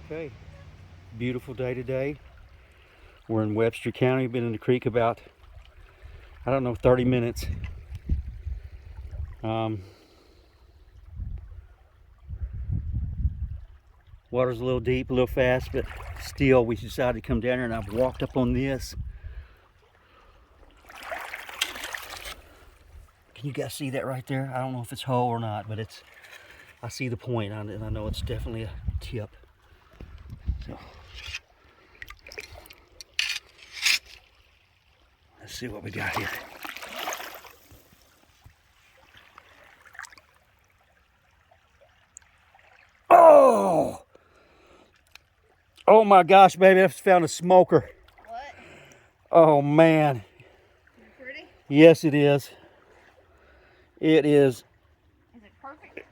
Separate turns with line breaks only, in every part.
Okay, beautiful day today. We're in Webster County. Been in the creek about, I don't know, 30 minutes. Water's a little deep, a little fast, but still we decided to come down here, and I've walked up on this. Can you guys see that right there? I don't know if it's whole or not, but I see the point, and I know it's definitely a tip. So let's see what we got here. Oh! Oh my gosh, baby, I just found a smoker.
What?
Oh man.
Pretty?
Yes, it is. It is.
Is it perfect?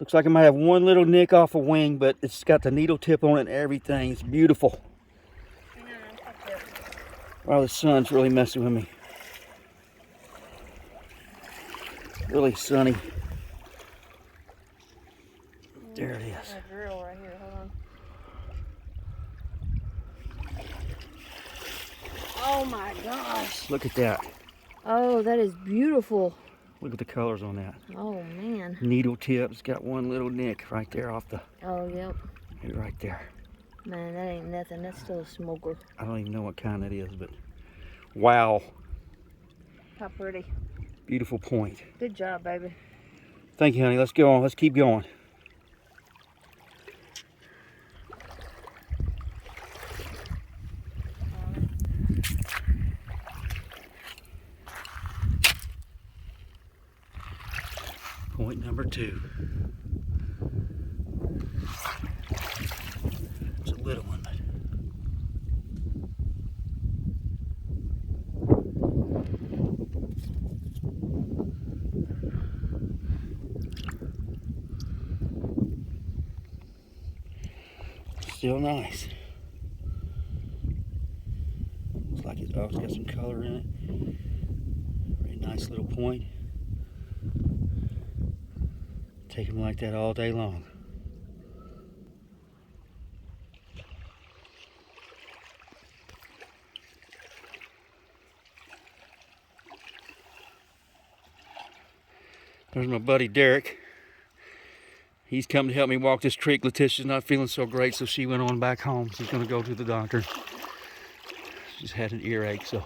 Looks like I might have one little nick off a wing, but it's got the needle tip on it and everything. It's beautiful. Wow, the sun's really messing with me. Really sunny. There it is.
A drill right here. Hold on. Oh my gosh.
Look at that.
Oh, that is beautiful.
Look at the colors on that.
Oh man.
Needle tip. It's got one little nick right there off the.
Oh yep.
Right there.
Man, that ain't nothing. That's still a smoker.
I don't even know what kind that is, but wow.
How pretty.
Beautiful point.
Good job, baby.
Thank you, honey. Let's go on. Let's keep going. Point number 2. It's a little one, but still nice. Looks like it's got some color in it. Very nice little point. Take them like that all day long. There's my buddy Derek. He's come to help me walk this creek. Letitia's not feeling so great, so she went on back home. She's going to go to the doctor. She's had an earache, so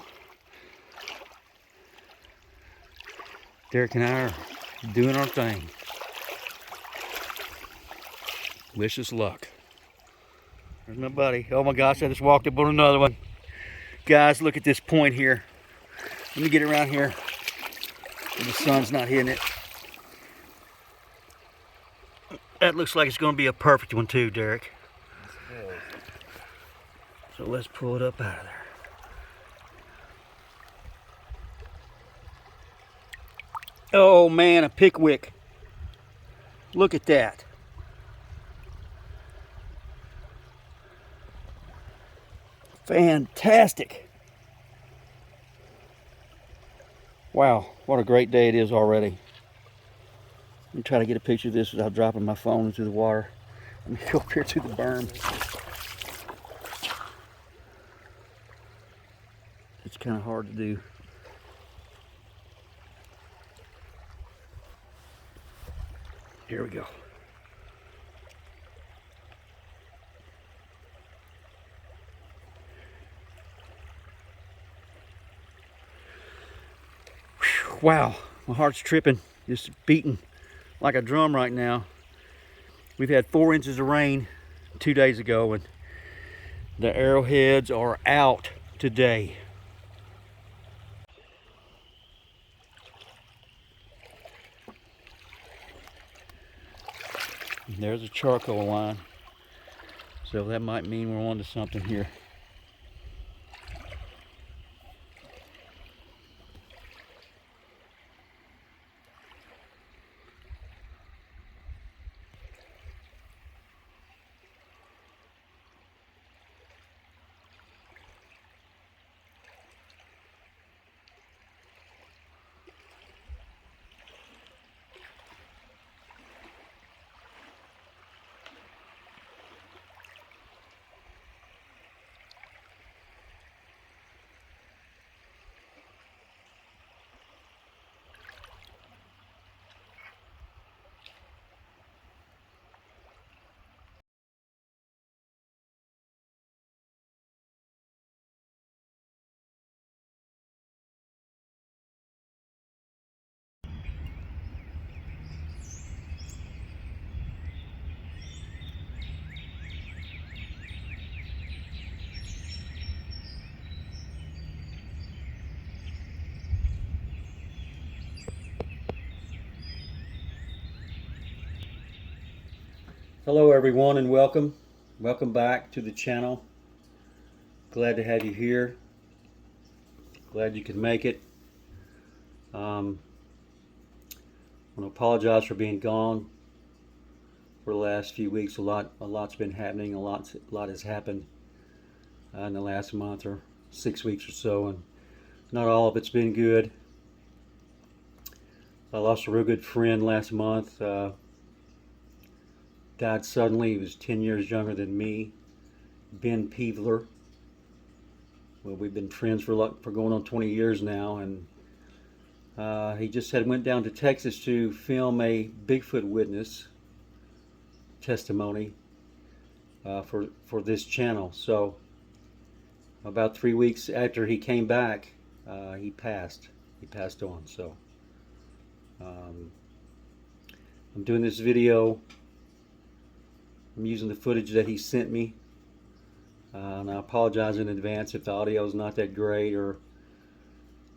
Derek and I are doing our thing. Wish us luck. There's my buddy. Oh my gosh, I just walked up on another one. Guys, look at this point here. Let me get around here where the sun's not hitting it. That looks like it's going to be a perfect one too, Derek. So let's pull it up out of there. Oh man, a pickwick. Look at that. Fantastic. Wow, what a great day it is already. Let me try to get a picture of this without dropping my phone into the water. Let me go up here to the berm. It's kind of hard to do. Here we go. Whew, wow, my heart's tripping, just beating like a drum right now. We've had 4 inches of rain 2 days ago, and the arrowheads are out today. And there's a charcoal line, so that might mean we're on to something here. Hello everyone and welcome. Welcome back to the channel. Glad to have you here. Glad you could make it. I want to apologize for being gone for the last few weeks. A lot's been happening. A lot has happened in the last month or 6 weeks or so, and not all of it's been good. I lost a real good friend last month. Died suddenly. He was 10 years younger than me. Ben Peevler. Well, we've been friends for going on 20 years now, and he just went down to Texas to film a Bigfoot witness testimony for this channel. So about 3 weeks after he came back, he passed. He passed on. So I'm doing this video. I'm using the footage that he sent me, and I apologize in advance if the audio is not that great or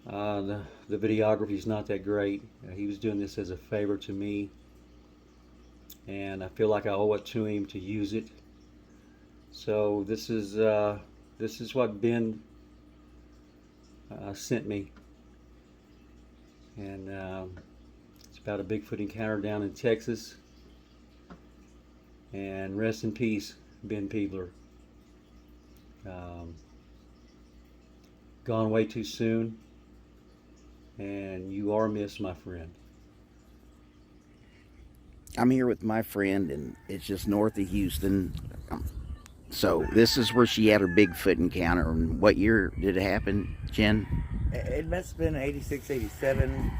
the videography is not that great. He was doing this as a favor to me, and I feel like I owe it to him to use it. So this is what Ben sent me, and it's about a Bigfoot encounter down in Texas. And rest in peace, Ben Peevler. Gone way too soon, and you are missed, my friend.
I'm here with my friend, and it's just north of Houston. So this is where she had her Bigfoot encounter. And what year did it happen, Jen?
It must have been 86, 87.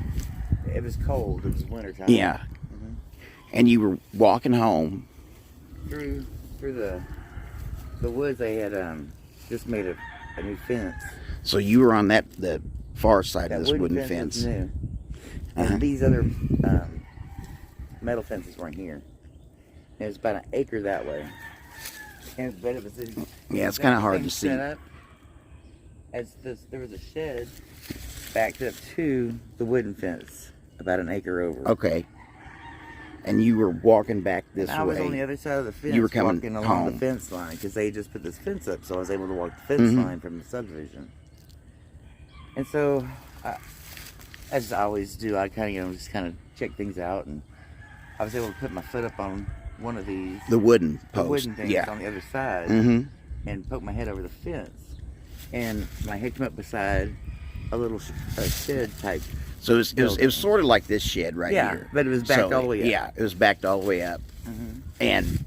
It was cold. It was wintertime.
Yeah. And you were walking home.
Through the woods, they had just made a new fence.
So you were on the far side
That
of this wooden fence.
was new. And these other metal fences weren't here. It was about an acre that way. But it was
Yeah, it's kind of hard to see.
Set up there was a shed backed up to the wooden fence, about an acre over.
Okay. And you were walking back this way.
I was on the other side of the fence.
You were coming
walking along
home.
the fence line because they just put this fence up, so I was able to walk the fence line from the subdivision. And so, as I always do, I kind of just kind of check things out, and I was able to put my foot up on one of these
The wooden post.
the wooden things
Yeah.
on the other side, and poke my head over the fence, and my head came up beside a little shed type.
So it was sort of like this shed right here.
But it was backed all the way up.
Yeah, it was backed all the way up. And,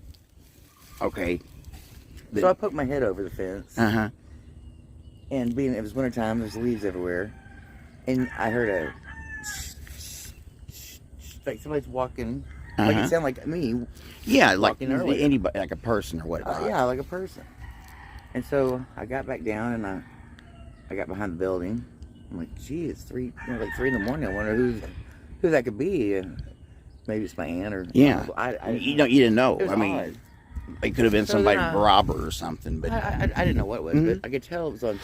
okay.
So I poked my head over the fence. And being it was wintertime, there's leaves everywhere. And I heard a like somebody's walking. Like it sounded like me.
Yeah, like
earlier.
anybody, like a person or whatever.
Yeah, like a person. And so I got back down and I got behind the building. I'm like, gee, it's like 3 in the morning. I wonder who that could be. Maybe it's my aunt or I
you didn't know.
It was
I mean,
odd.
it could have been
So
somebody
then
robber or something, but
I didn't know what it was, but I could tell it was on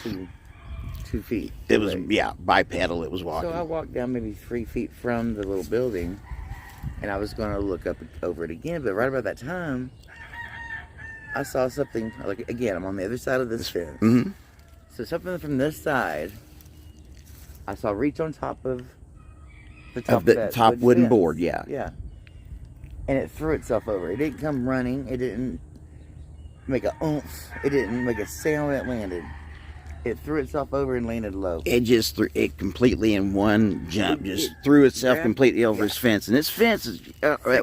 two feet.
it was bipedal. It was walking.
So I walked down maybe 3 feet from the little building, and I was going to look up over it again. But right about that time, I saw something. Like again, I'm on the other side of this fence. So something from this side, I saw reach on top of the top
of the
that
top wooden
fence.
board. Yeah.
Yeah. And it threw itself over. It didn't come running. It didn't make a oomph. It didn't make a sound when it landed. It threw itself over and landed low.
It just threw it completely in one jump. Just threw itself completely over his fence. And this fence is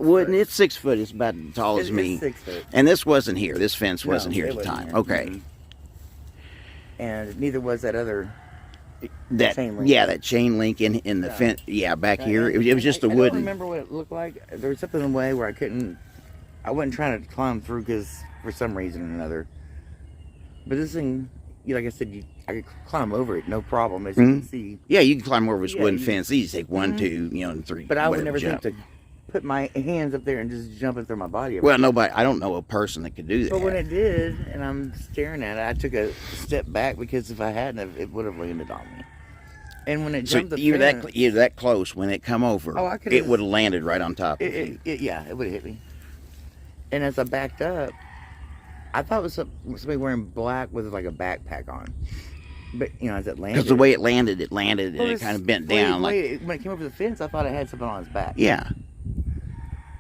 wooden. It's 6 foot. It's about as tall as me.
It's 6 foot.
And this wasn't here. This fence wasn't here
it
at the
wasn't
time.
here.
Okay.
And neither was that other
That
chain link.
Yeah, that chain link in the fence. Yeah, back here. It was just a
I
wooden.
don't remember what it looked like. There was something in the way where I wasn't trying to climb through because for some reason or another. But this thing, like I said, I could climb over it, no problem, as you can see.
Yeah, you can climb over this wooden
you-
fence. You just take 1, 2, and 3.
But I would
whatever
never
jump.
think to put my hands up there and just jump it through my body.
Well, nobody. I don't know a person that could do that.
But when it did, and I'm staring at it, I took a step back because if I hadn't, it would have landed on me. And when it
So
jumped the
you're
fence,
that close. When it come over,
Oh, I could've-
it would have landed right on top of you.
it would have hit me. And as I backed up, I thought it was somebody wearing black with like a backpack on. But, as it landed.
Because the way it landed and
Well,
it kind of bent
when
down.
when it came over the fence, I thought it had something on its back.
Yeah.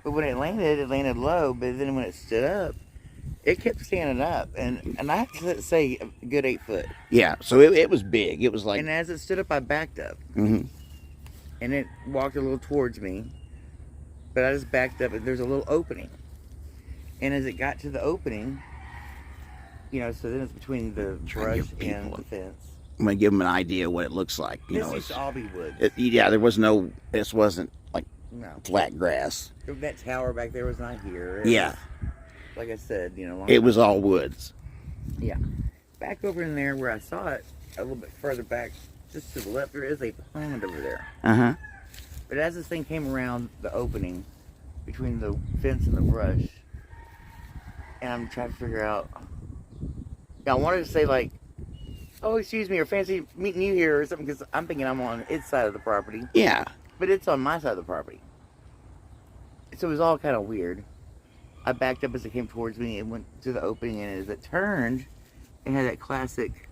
But when it landed low. But then when it stood up, it kept standing up. And I have to say, a good 8 foot.
Yeah, so it was big. It was like...
And as it stood up, I backed up.
Mm-hmm.
And it walked a little towards me. But I just backed up, and there's a little opening. And as it got to the opening, so then it's between the brush and the fence.
I'm going to give them an idea of what it looks like.
This used to all be woods.
This wasn't like flat grass.
That tower back there was not here.
Yeah.
Like I said,
It was all woods.
Yeah. Back over in there where I saw it, a little bit further back, just to the left, there is a pond over there.
Uh-huh.
But as this thing came around the opening between the fence and the brush, and I'm trying to figure out, I wanted to say like, oh, excuse me, or fancy meeting you here or something, because I'm thinking I'm on its side of the property.
Yeah.
But it's on my side of the property. So it was all kind of weird. I backed up as it came towards me and went to the opening, and as it turned, it had that classic,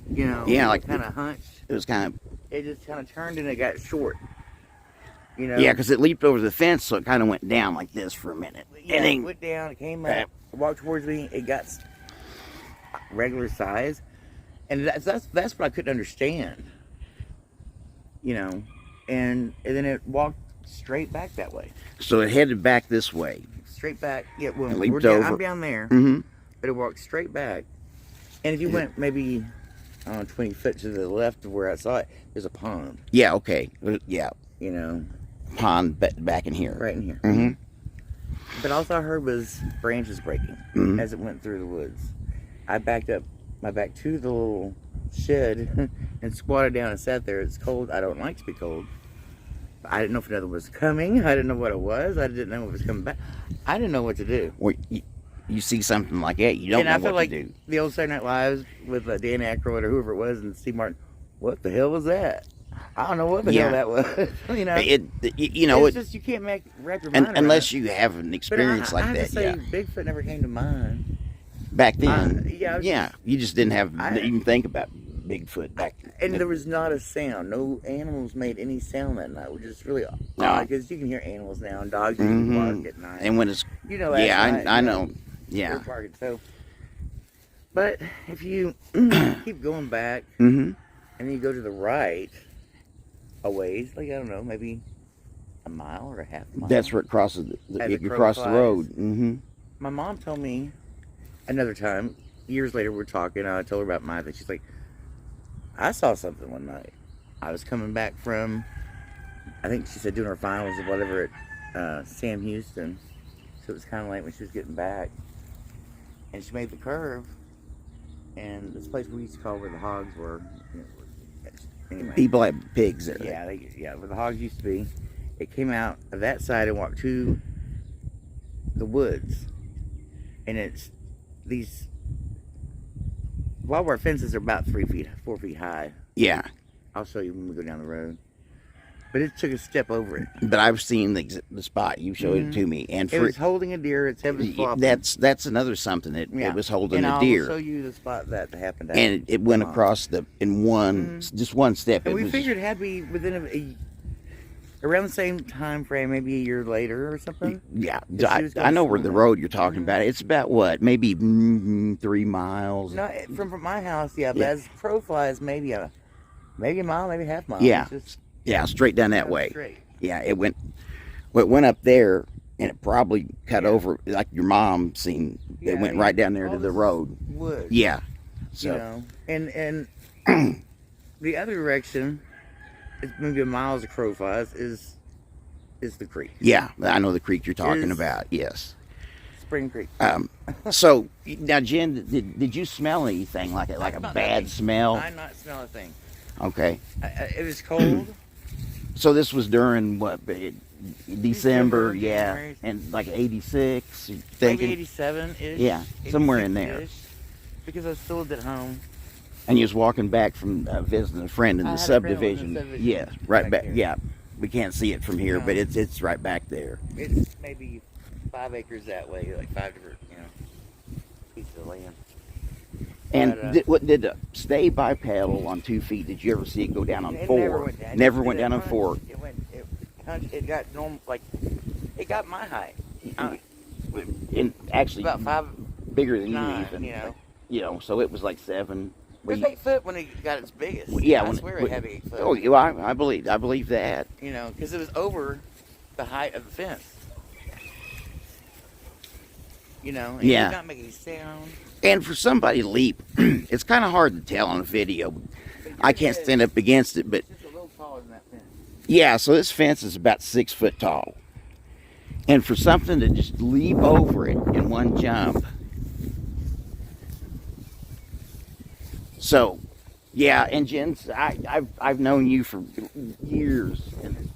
like
kind of hunch.
It was kind of...
It just kind of turned and it got short.
Yeah, because it leaped over the fence, so it kind of went down like this for a minute.
Yeah,
and
it
then,
went down, it came up, it walked towards me, it got regular size. And that's what I couldn't understand. And then it walked straight back that way.
So it headed back this way.
Straight back. Yeah, well,
leaped over.
I'm down there.
Mm-hmm.
But it walked straight back. And if you went maybe, 20 foot to the left of where I saw it, there's a pond.
Yeah, okay. Yeah. Pond back in here.
Right in here.
Mm-hmm.
But all I heard was branches breaking as it went through the woods. I backed up my back to the little shed and squatted down and sat there. It's cold. I don't like to be cold. I didn't know if another was coming. I didn't know what it was. I didn't know if it was coming back. I didn't know what to do.
Well, you see something like that, you don't know
I feel
what
like
to do.
the old Saturday Night Lives with Dan Aykroyd or whoever it was and Steve Martin. What the hell was that? I don't know what the hell that was.
It's
just you can't wrap your mind around
unless
it.
you have an experience like
I have
that.
to say, Bigfoot never came to mind.
Back then, you just didn't even think about Bigfoot back then.
And there was not a sound. No animals made any sound that night, which is really odd.
No.
Because you can hear animals now, and dogs can bark at night.
And when it's... I know. Yeah.
They're barking, so... But if you keep going back,
Mm-hmm.
and then you go to the right a ways, like, I don't know, maybe a mile or a half mile.
That's where it crosses. You
crow
cross the
flies.
road. Mm-hmm.
My mom told me another time, years later, we're talking, I told her about my thing. She's like, I saw something one night. I was coming back from, I think she said doing her finals or whatever at Sam Houston. So it was kind of late when she was getting back. And she made the curve. And this place we used to call where the hogs were. Anyway.
People have pigs there.
Yeah, where the hogs used to be. It came out of that side and walked to the woods. And it's these barbed wire fences are about 4 feet high.
Yeah.
I'll show you when we go down the road. But it took a step over it.
But I've seen the spot. You showed it to me, and
It was holding a deer. Its head was flopping.
that's another something. It was holding a deer.
And I'll show you the spot that happened at.
And it went across in one just one step.
And
it
we
was,
figured it had to be within around the same time frame, maybe a year later or something.
Yeah,
If she was
I know where
going
the
somewhere.
road you're talking about. It's about what, maybe 3 miles.
No, from my house, yeah. But as crow flies, maybe a mile, maybe half mile.
Yeah.
It's just
Yeah, straight down that
kind of
way.
straight.
Yeah, it went up there, and it probably cut over like your mom seen. It went right down there
all
to the
this
road.
Wood.
Yeah, so
and the other direction, it's maybe a mile as a crow flies, is the creek.
yeah, I know the creek you're talking
Is-
about. Yes.
Spring Creek.
So now, Jen, did you smell anything like a
smelled
bad
nothing.
smell?
I not smell a thing.
Okay.
It was cold.
So this was during what? December, yeah,
January.
and like 86.
Maybe
Thinking,
87-ish.
Yeah, somewhere in there.
86-ish, because I still lived at home.
and you was walking back from visiting a friend in
I
the
had a friend in the
subdivision.
subdivision
Yeah, right
back
back.
there.
Yeah, we can't see it from here,
No.
but it's right back there.
It's maybe 5 acres that way, like 5 different, pieces of land.
And
But,
did the stay bipedal on 2 feet? Did you ever see it go down on
it
4?
never went down.
Never went down on 4.
It got normal, like, it got my height.
And actually,
About 5,
bigger than
9,
you even. So it was like 7.
It was 8 foot when it got its biggest.
Yeah,
I swear it had 8 foot.
Oh, yeah, I believe that.
Because it was over the height of the fence. And it did not make any sound.
And for somebody to leap, it's kind of hard to tell on a video. I can't stand up against it, but
It's just a little taller than that fence.
yeah, so this fence is about 6 foot tall. And for something to just leap over it in one jump. So, yeah, and Jen, I've known you for years, and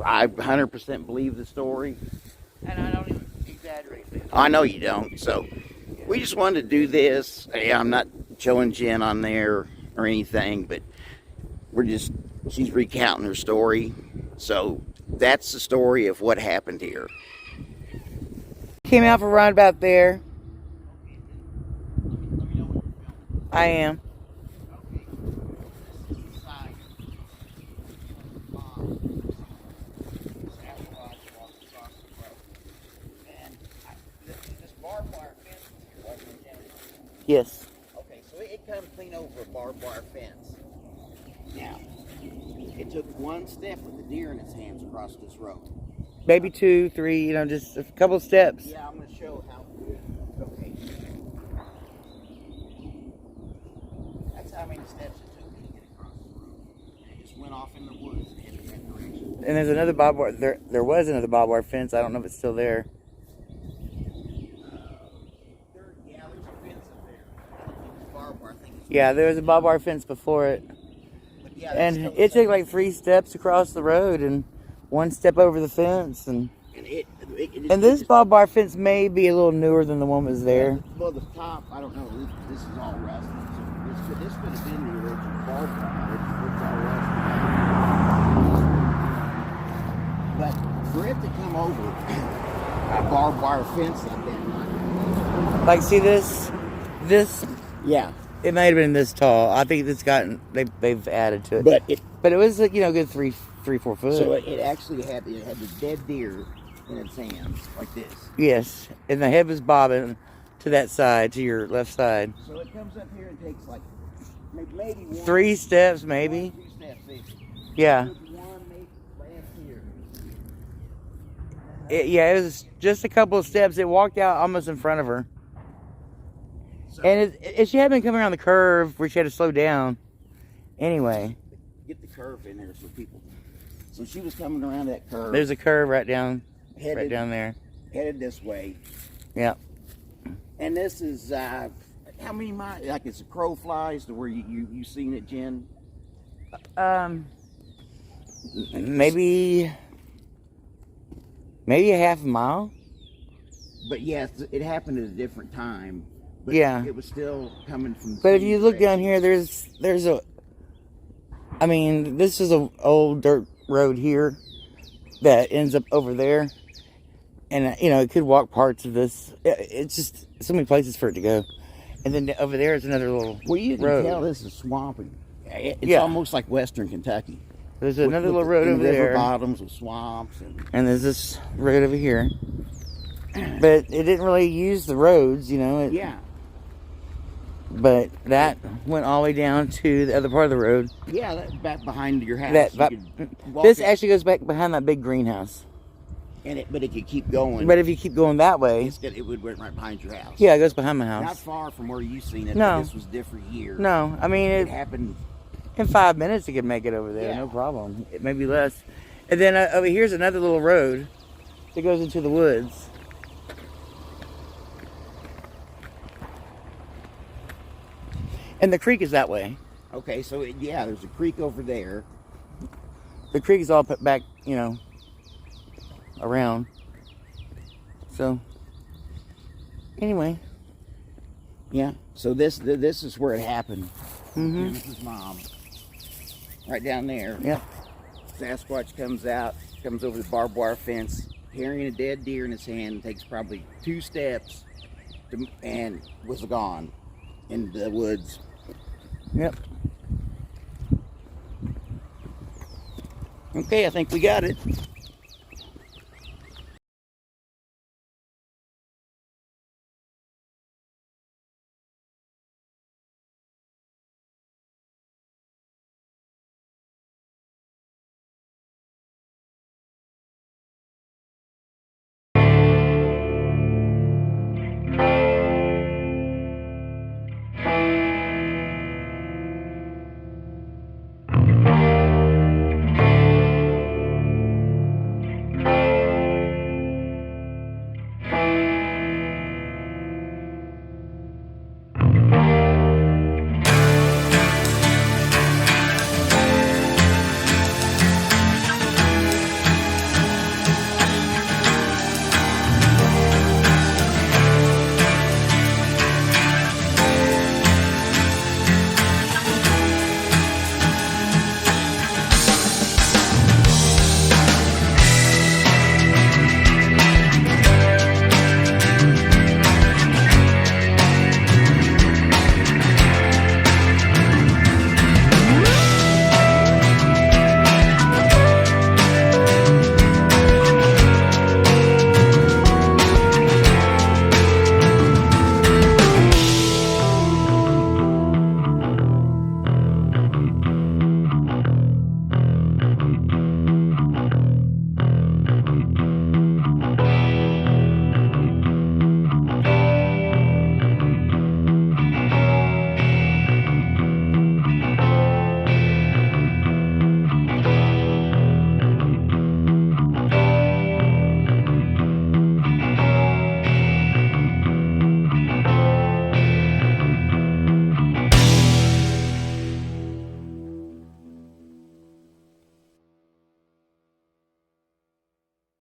I 100% believe the story.
And I don't even exaggerate this.
I know you don't, so we just wanted to do this. Yeah, I'm not showing Jen on there or anything, but she's recounting her story. So that's the story of what happened here.
Came out for a run about there. I am. Yes.
Okay, so it comes clean over a barbed wire fence. Now, it took one step with the deer in its hands across this road.
Maybe 2, 3, just a couple steps.
Yeah, I'm going to show how. Okay. That's how many steps it took me to get across the road. And it just went off in the woods and headed that direction.
And there's another barbed wire. There was another barbed wire fence. I don't know if it's still there. Yeah, there was a barbed wire fence before it. And it took like 3 steps across the road and 1 step over the fence. And this barbed wire fence may be a little newer than the one that was there.
Well, the top, I don't know. This is all rusted. So this could have been the original barbed wire. It's all rusted. But for it to come over a barbed wire fence like that.
Like, see this?
Yeah.
It might have been this tall. I think it's gotten, they've added to it. But it was, a good 3, 4 foot.
So it actually had the dead deer in its hands, like this.
Yes. And the head was bobbing to that side, to your left side.
So it comes up here and takes like maybe 1.
3 steps, maybe.
3 steps, maybe.
Yeah.
One maybe last
It
here.
was just a couple of steps. It walked out almost in front of her.
So,
And she had been coming around the curve where she had to slow down. Anyway.
Get the curve in there so people. So she was coming around that curve.
There's a curve right down
headed
there.
Headed this way.
Yeah.
And this is how many miles? Like it's a crow flies to where you seen it, Jen?
Maybe a half a mile.
But yes, it happened at a different time. But
Yeah.
it was still coming from.
But if you look down here, there's a. I mean, this is an old dirt road here that ends up over there, and it could walk parts of this. It's just so many places for it to go, and then over there is another little.
Well, you can
road.
tell this is swampy. It's
Yeah.
almost like Western Kentucky.
There's another little
the
road over
river
there,
bottoms with swamps
and there's this road over here. But it didn't really use the roads,
yeah.
But that went all the way down to the other part of the road.
Yeah, that's back behind your house.
This actually goes back behind that big greenhouse.
But it could keep going.
But if you keep going that way,
it would went right behind your house.
yeah, it goes behind my house.
Not far from where you seen it.
No.
But this was different here.
No, I mean
It happened.
in 5 minutes you could make it over there,
Yeah.
no problem. It may be less. And then over here's another little road that goes into the woods. And the creek is that way.
Okay, so there's a creek over there.
The creek is all put back, around. So, anyway.
Yeah. So this is where it happened.
Mm-hmm.
Jennifer's mom. Right down there.
Yep.
Sasquatch comes out, comes over the barbed wire fence, carrying a dead deer in his hand, takes probably 2 steps, and was gone in the woods.
Yep.
Okay, I think we got it.